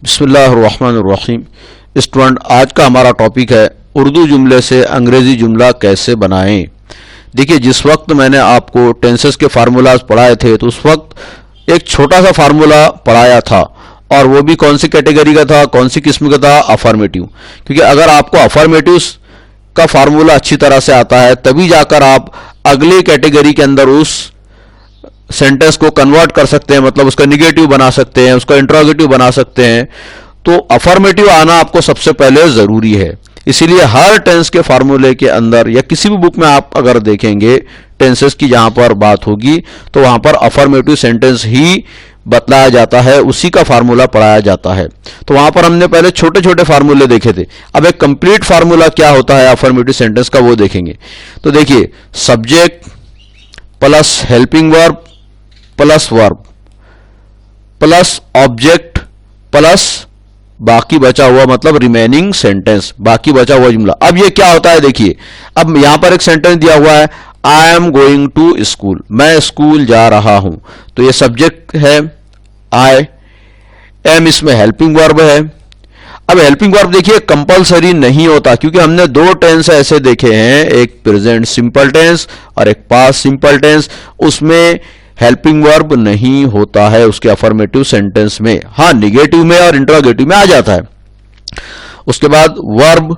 बिस्मिल्लाहिर्रहमानिर्रहीम। स्टूडेंट, आज का हमारा टॉपिक है उर्दू जुमले से अंग्रेजी जुमला कैसे बनाएं। देखिए, जिस वक्त मैंने आपको टेंसेस के फार्मूलाज पढ़ाए थे तो उस वक्त एक छोटा सा फार्मूला पढ़ाया था, और वो भी कौन सी कैटेगरी का था, कौन सी किस्म का था, अफर्मेटिव। क्योंकि अगर आपको अफर्मेटिव का फार्मूला अच्छी तरह से आता है तभी जाकर आप अगली कैटेगरी के अंदर उस सेंटेंस को कन्वर्ट कर सकते हैं, मतलब उसका निगेटिव बना सकते हैं, उसका इंट्रोगेटिव बना सकते हैं। तो अफर्मेटिव आना आपको सबसे पहले जरूरी है। इसीलिए हर टेंस के फार्मूले के अंदर या किसी भी बुक में आप अगर देखेंगे टेंसेस की जहां पर बात होगी तो वहां पर अफर्मेटिव सेंटेंस ही बतलाया जाता है, उसी का फार्मूला पढ़ाया जाता है। तो वहां पर हमने पहले छोटे छोटे फार्मूले देखे थे। अब एक कंप्लीट फार्मूला क्या होता है अफर्मेटिव सेंटेंस का वो देखेंगे। तो देखिए, subject plus helping verb plus verb plus object plus बाकी बचा हुआ, मतलब रिमेनिंग सेंटेंस, बाकी बचा हुआ जुमला। अब ये क्या होता है, देखिए, अब यहां पर एक सेंटेंस दिया हुआ है, I am going to school, मैं स्कूल जा रहा हूं। तो ये सब्जेक्ट है आई, एम इसमें हेल्पिंग वर्ब है। अब हेल्पिंग वर्ब देखिए कंपलसरी नहीं होता, क्योंकि हमने दो टेंस ऐसे देखे हैं, एक प्रेजेंट सिंपल टेंस और एक पास्ट सिंपल टेंस। उसमें हेल्पिंग वर्ब नहीं होता है उसके अफर्मेटिव सेंटेंस में। हाँ, निगेटिव में और इंट्रोगेटिव में आ जाता है। उसके बाद वर्ब,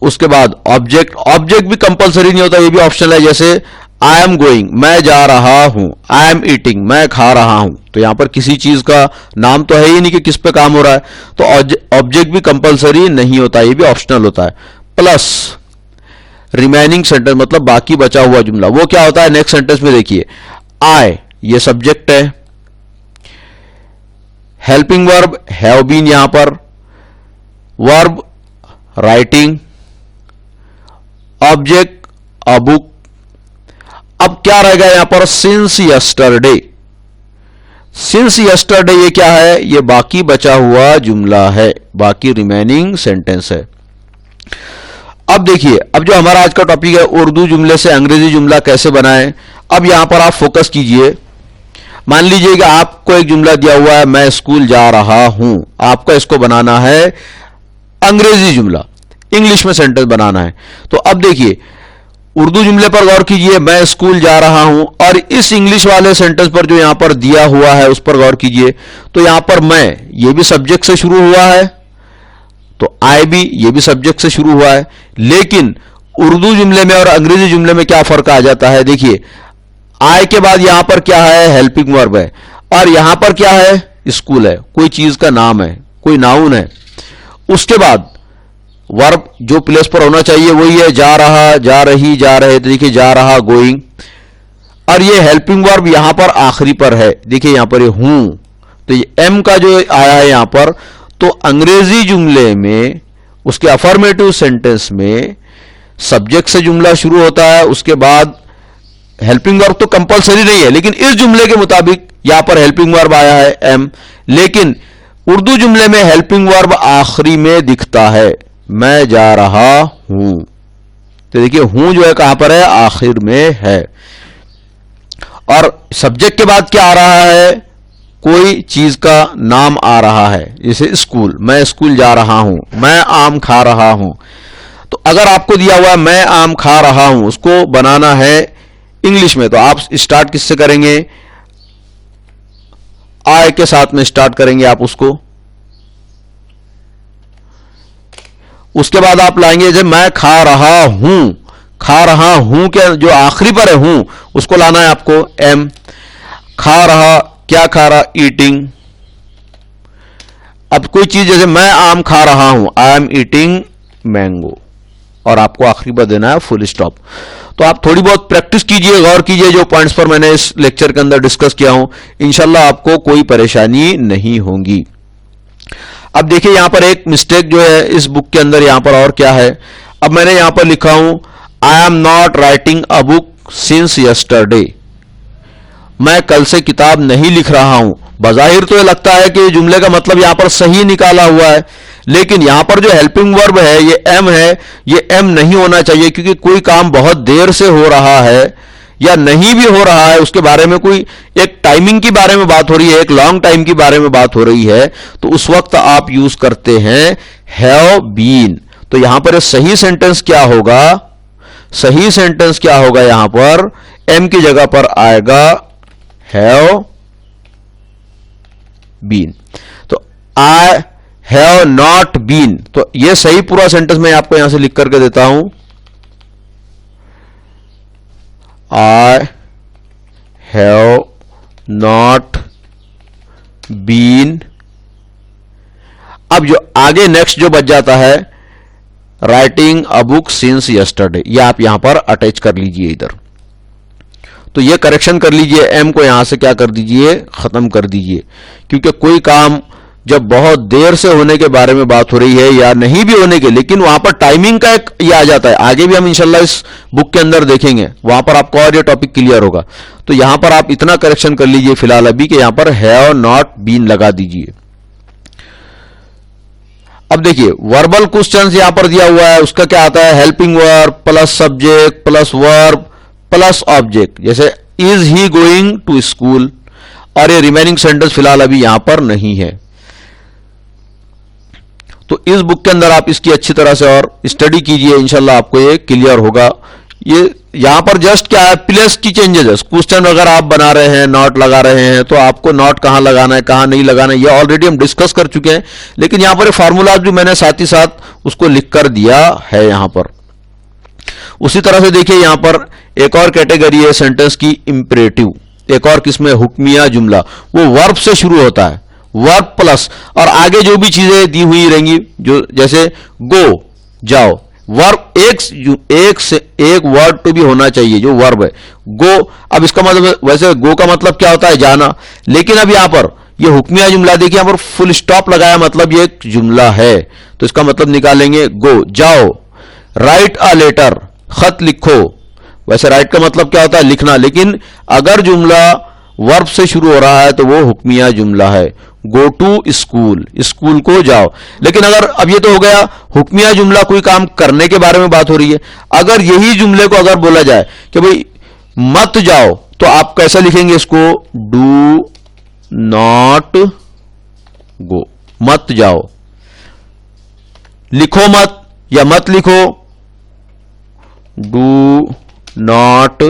उसके बाद ऑब्जेक्ट। ऑब्जेक्ट भी कंपलसरी नहीं होता, ये भी ऑप्शनल है। जैसे आई एम गोइंग, मैं जा रहा हूं, आई एम ईटिंग, मैं खा रहा हूं। तो यहां पर किसी चीज का नाम तो है ही नहीं कि किस पे काम हो रहा है, तो ऑब्जेक्ट भी कंपलसरी नहीं होता, ये भी ऑप्शनल होता है। प्लस रिमेनिंग सेंटेंस, मतलब बाकी बचा हुआ जुमला, वो क्या होता है नेक्स्ट सेंटेंस में। देखिए, आई ये सब्जेक्ट है, हेल्पिंग वर्ब हैव बीन यहां पर, verb writing, object a book. अब क्या रहेगा यहां पर, सिंस यस्टरडे। सिंस यस्टरडे ये क्या है, ये बाकी बचा हुआ जुमला है, बाकी रिमेनिंग सेंटेंस है। अब देखिए, अब जो हमारा आज का टॉपिक है उर्दू जुमले से अंग्रेजी जुमला कैसे बनाएं। अब यहां पर आप फोकस कीजिए। मान लीजिए कि आपको एक जुमला दिया हुआ है, मैं स्कूल जा रहा हूं। आपको इसको बनाना है अंग्रेजी जुमला, इंग्लिश में सेंटेंस बनाना है। तो अब देखिए, उर्दू जुमले पर गौर कीजिए, मैं स्कूल जा रहा हूं, और इस इंग्लिश वाले सेंटेंस पर जो यहां पर दिया हुआ है उस पर गौर कीजिए। तो यहां पर मैं, ये भी सब्जेक्ट से शुरू हुआ है, तो आई भी, ये भी सब्जेक्ट से शुरू हुआ है। लेकिन उर्दू जुमले में और अंग्रेजी जुमले में क्या फर्क आ जाता है, देखिए, आई के बाद यहां पर क्या है, हेल्पिंग वर्ब है, और यहां पर क्या है, स्कूल है, कोई चीज का नाम है, कोई नाउन है। उसके बाद वर्ब जो प्लेस पर होना चाहिए वही है, जा रहा, जा रही, जा रहे। तो देखिए, जा रहा गोइंग, और ये हेल्पिंग वर्ब यहां पर आखिरी पर है। देखिए यहां पर ये हूं, तो ये एम का जो आया है यहां पर। तो अंग्रेजी जुमले में उसके अफर्मेटिव सेंटेंस में सब्जेक्ट से जुमला शुरू होता है, उसके बाद हेल्पिंग वर्ब तो कंपलसरी नहीं है, लेकिन इस जुमले के मुताबिक यहां पर हेल्पिंग वर्ब आया है एम। लेकिन उर्दू जुमले में हेल्पिंग वर्ब आखिरी में दिखता है, मैं जा रहा हूं। तो देखिए, हूं जो है कहां पर है, आखिर में है। और सब्जेक्ट के बाद क्या आ रहा है, कोई चीज का नाम आ रहा है, जैसे स्कूल, मैं स्कूल जा रहा हूं, मैं आम खा रहा हूं। तो अगर आपको दिया हुआ है मैं आम खा रहा हूं, उसको बनाना है इंग्लिश में, तो आप स्टार्ट किससे करेंगे, आई के साथ में स्टार्ट करेंगे आप उसको। उसके बाद आप लाएंगे जब मैं खा रहा हूं, खा रहा हूं के जो आखिरी पर है हूं, उसको लाना है आपको एम। खा रहा, क्या खा रहा, ईटिंग। अब कोई चीज, जैसे मैं आम खा रहा हूं, आई एम ईटिंग मैंगो, और आपको आखिरी पर देना है फुल स्टॉप। तो आप थोड़ी बहुत प्रैक्टिस कीजिए, गौर कीजिए जो पॉइंट्स पर मैंने इस लेक्चर के अंदर डिस्कस किया हूं, इंशाल्लाह आपको कोई परेशानी नहीं होगी। अब देखिए, यहां पर एक मिस्टेक जो है इस बुक के अंदर, यहां पर और क्या है। अब मैंने यहां पर लिखा हूं, I am not writing a book since yesterday, मैं कल से किताब नहीं लिख रहा हूं। बजाहिर तो ये लगता है कि जुमले का मतलब यहां पर सही निकाला हुआ है, लेकिन यहां पर जो हेल्पिंग वर्ब है ये एम है, ये एम नहीं होना चाहिए, क्योंकि कोई काम बहुत देर से हो रहा है या नहीं भी हो रहा है, उसके बारे में कोई एक टाइमिंग के बारे में बात हो रही है, एक लॉन्ग टाइम के बारे में बात हो रही है, तो उस वक्त आप यूज करते हैं हैव बीन। तो यहां पर सही सेंटेंस क्या होगा? सही सेंटेंस क्या होगा? यहां पर एम की जगह पर आएगा हैव बीन। तो आई हैव नॉट बीन, तो यह सही पूरा सेंटेंस मैं आपको यहां से लिख करके देता हूं। I have not been. अब जो आगे नेक्स्ट जो बच जाता है, writing a book since yesterday, यह आप यहां पर अटैच कर लीजिए इधर। तो ये करेक्शन कर लीजिए, एम को यहां से क्या कर दीजिए? खत्म कर दीजिए, क्योंकि कोई काम जब बहुत देर से होने के बारे में बात हो रही है या नहीं भी होने के, लेकिन वहां पर टाइमिंग का एक ये आ जाता है। आगे भी हम इंशाल्लाह इस बुक के अंदर देखेंगे, वहां पर आपको और ये टॉपिक क्लियर होगा। तो यहां पर आप इतना करेक्शन कर लीजिए फिलहाल अभी कि यहां पर हैव नॉट बीन लगा दीजिए। अब देखिए वर्बल क्वेश्चन यहां पर दिया हुआ है, उसका क्या आता है? Helping verb plus subject plus verb plus object, जैसे is he going to school, और ये रिमेनिंग सेंटेंस फिलहाल अभी यहां पर नहीं है। तो इस बुक के अंदर आप इसकी अच्छी तरह से और स्टडी कीजिए, इंशाल्लाह आपको ये क्लियर होगा। ये यहां पर जस्ट क्या है? प्लेस की चेंजेस है। क्वेश्चन अगर आप बना रहे हैं, नॉट लगा रहे हैं, तो आपको नॉट कहां लगाना है, कहां नहीं लगाना है, ये ऑलरेडी हम डिस्कस कर चुके हैं। लेकिन यहां पर फार्मूला जो मैंने साथ ही साथ उसको लिख कर दिया है यहां पर। उसी तरह से देखिए यहां पर एक और कैटेगरी है सेंटेंस की, इंपरेटिव। एक और किसमें? हुक्मिया जुमला। वो वर्ब से शुरू होता है, वर्ब प्लस, और आगे जो भी चीजें दी हुई रहेंगी, जो जैसे गो जाओ, वर्ब एक वर्ड तो भी होना चाहिए जो वर्ब है, गो। अब इसका मतलब, वैसे गो का मतलब क्या होता है? जाना। लेकिन अब यहां पर ये हुक्मिया जुमला देखिए, यहां पर फुल स्टॉप लगाया, मतलब ये एक जुमला है, तो इसका मतलब निकालेंगे गो जाओ। राइट अ लेटर, खत लिखो। वैसे राइट का मतलब क्या होता है? लिखना। लेकिन अगर जुमला वर्ब से शुरू हो रहा है तो वो हुक्मिया जुमला है। गो टू स्कूल, स्कूल को जाओ। लेकिन अगर अब ये तो हो गया हुक्मिया जुमला, कोई काम करने के बारे में बात हो रही है। अगर यही जुमले को अगर बोला जाए कि भाई मत जाओ, तो आप कैसे लिखेंगे इसको? डू नॉट गो, मत जाओ। लिखो मत या मत लिखो, डू नॉट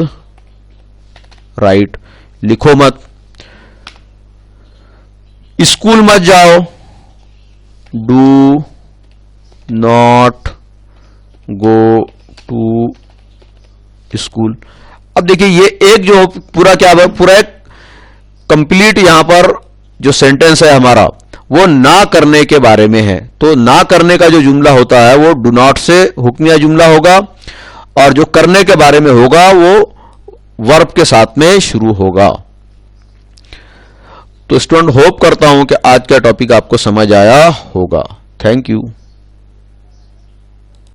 राइट, लिखो मत। स्कूल मत जाओ, do not go to school. अब देखिए ये एक जो पूरा क्या है, पूरा एक कंप्लीट यहां पर जो सेंटेंस है हमारा, वो ना करने के बारे में है। तो ना करने का जो जुमला होता है वो डू नॉट से हुक्मिया जुमला होगा, और जो करने के बारे में होगा वो वर्ब के साथ में शुरू होगा। तो स्टूडेंट, होप करता हूं कि आज का टॉपिक आपको समझ आया होगा। Thank you.